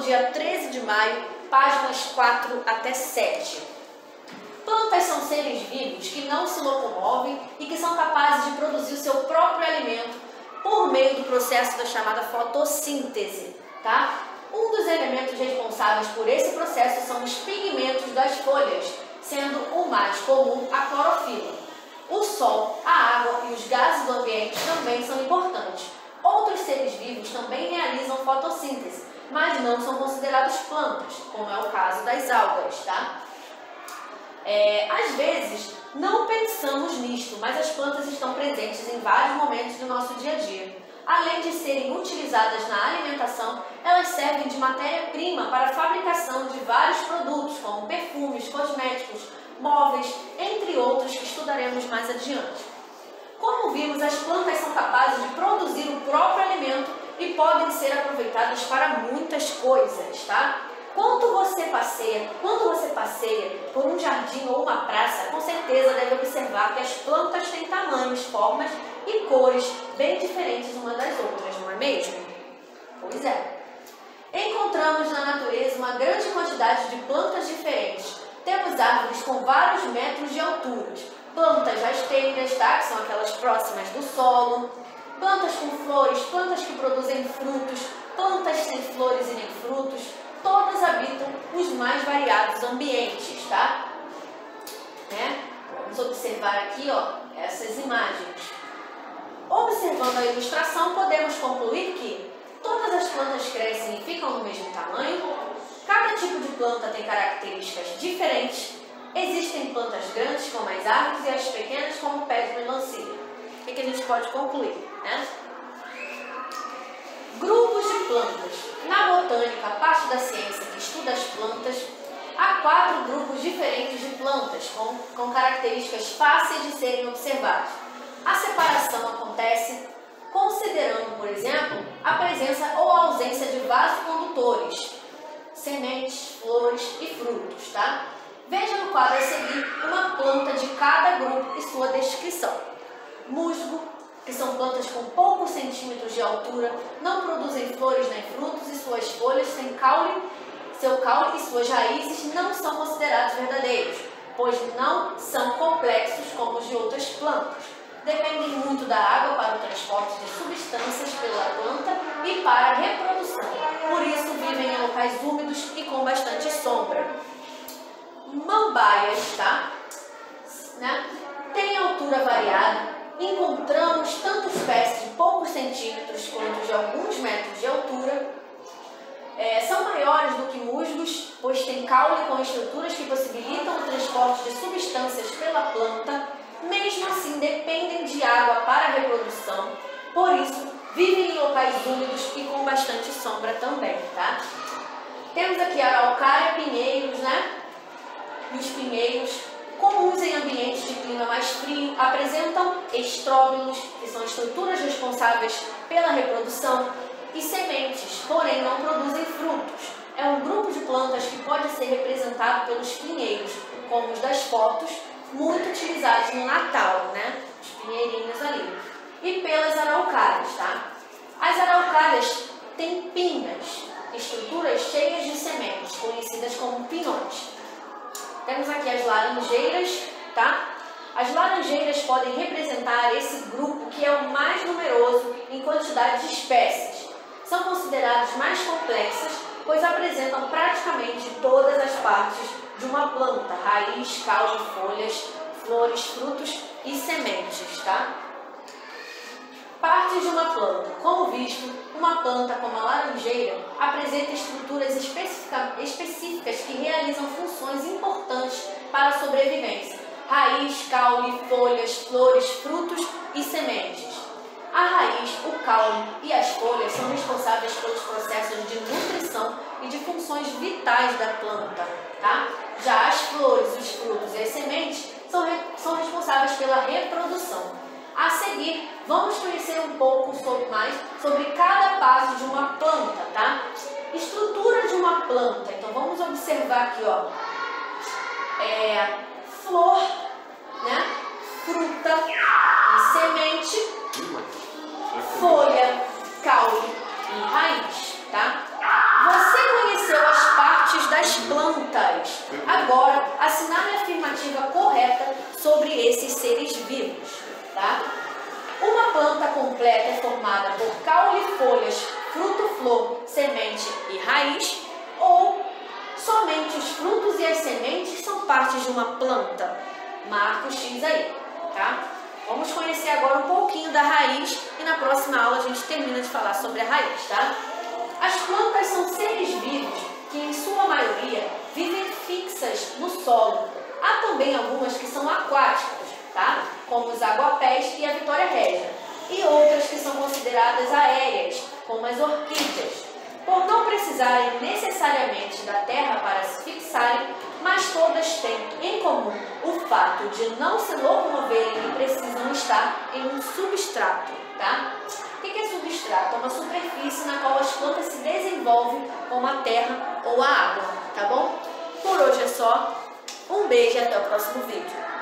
dia 13 de maio, páginas 4 até 7. Plantas são seres vivos que não se locomovem e que são capazes de produzir o seu próprio alimento por meio do processo da chamada fotossíntese, tá? Um dos elementos responsáveis por esse processo são os pigmentos das folhas, sendo o mais comum a clorofila. O sol, a água e os gases do ambiente também são importantes. Outros seres vivos também realizam fotossíntese, mas não são considerados plantas, como é o caso das algas, tá? Às vezes, não pensamos nisto, mas as plantas estão presentes em vários momentos do nosso dia a dia. Além de serem utilizadas na alimentação, elas servem de matéria-prima para a fabricação de vários produtos, como perfumes, cosméticos, móveis, entre outros que estudaremos mais adiante. Como vimos, as plantas são capazes de produzir o próprio alimento e podem ser aproveitadas para muitas coisas, tá? Quando você passeia por um jardim ou uma praça, com certeza deve observar que as plantas têm tamanhos, formas e cores bem diferentes umas das outras, não é mesmo? Pois é. Encontramos na natureza uma grande quantidade de plantas diferentes. Temos árvores com vários metros de altura, plantas rasteiras, tá? Que são aquelas próximas do solo, plantas com flores, plantas que produzem frutos, plantas sem flores e nem frutos. Todas habitam os mais variados ambientes, tá? Vamos observar aqui, ó, essas imagens. Observando a ilustração, podemos concluir que todas as plantas crescem e ficam do mesmo tamanho. Cada tipo de planta tem características diferentes. Existem plantas grandes, como as árvores, e as pequenas, como pés de melancia. O que a gente pode concluir, né? Grupos de plantas. Na botânica, a parte da ciência que estuda as plantas, há 4 grupos diferentes de plantas, com características fáceis de serem observadas. A separação acontece considerando, por exemplo, a presença ou a ausência de vasos condutores, sementes, flores e frutos, tá? Veja no quadro a seguir uma planta de cada grupo e sua descrição. Musgo, que são plantas com poucos centímetros de altura, não produzem flores nem frutos e suas folhas têm seu caule e suas raízes não são considerados verdadeiros, pois não são complexos como os de outras plantas. Dependem muito da água para o transporte de substâncias pela planta e para a reprodução. Por isso vivem em locais úmidos e com bastante sombra. Mambaias, tá? Tem altura variada. Encontramos tanto espécies de poucos centímetros quanto de alguns metros de altura. São maiores do que musgos, pois têm caule com estruturas que possibilitam o transporte de substâncias pela planta. Mesmo assim, dependem de água para a reprodução. Por isso, vivem em locais úmidos e com bastante sombra também, tá? Temos aqui araucária, pinheiros, né? E os pinheiros, comuns em ambientes de clima mais frio, apresentam estróbilos, que são estruturas responsáveis pela reprodução, e sementes, porém não produzem frutos. É um grupo de plantas que pode ser representado pelos pinheiros, como os das fotos, muito utilizados no Natal, né? Os pinheirinhos ali. E pelas araucárias, tá? As araucárias têm pinhas, estruturas cheias de sementes, conhecidas como pinhões. Temos aqui as laranjeiras, tá? As laranjeiras podem representar esse grupo que é o mais numeroso em quantidade de espécies. São consideradas mais complexas, pois apresentam praticamente todas as partes de uma planta: raiz, caule, folhas, flores, frutos e sementes, tá? Partes de uma planta. Como visto, uma planta como a laranjeira apresenta estruturas específicas que realizam funções importantes para a sobrevivência: raiz, caule, folhas, flores, frutos e sementes. A raiz, o caule e as folhas são responsáveis pelos processos de nutrição e de funções vitais da planta, tá? Já as flores, os frutos e as sementes são responsáveis pela reprodução. A seguir, vamos conhecer um pouco mais sobre cada passo de uma planta, tá? Estrutura de uma planta. Então, vamos observar aqui, ó. Flor, né? Fruta e semente, folha, caule e raiz, tá? Você conhece das plantas. Agora, assinale a afirmativa correta sobre esses seres vivos, tá? Uma planta completa é formada por caule, folhas, fruto, flor, semente e raiz, ou somente os frutos e as sementes são partes de uma planta? Marca o X aí, tá? Vamos conhecer agora um pouquinho da raiz e na próxima aula a gente termina de falar sobre a raiz, tá? As plantas são seres vivos que, em sua maioria, vivem fixas no solo. Há também algumas que são aquáticas, tá? Como os aguapés e a Vitória Régia, e outras que são consideradas aéreas, como as orquídeas, por não precisarem necessariamente da terra para se fixarem, mas todas têm em comum o fato de não se locomoverem e precisam estar em um substrato, tá? O que é substrato? É uma superfície na qual as plantas se desenvolvem, como a terra ou a água, tá bom? Por hoje é só. Um beijo e até o próximo vídeo.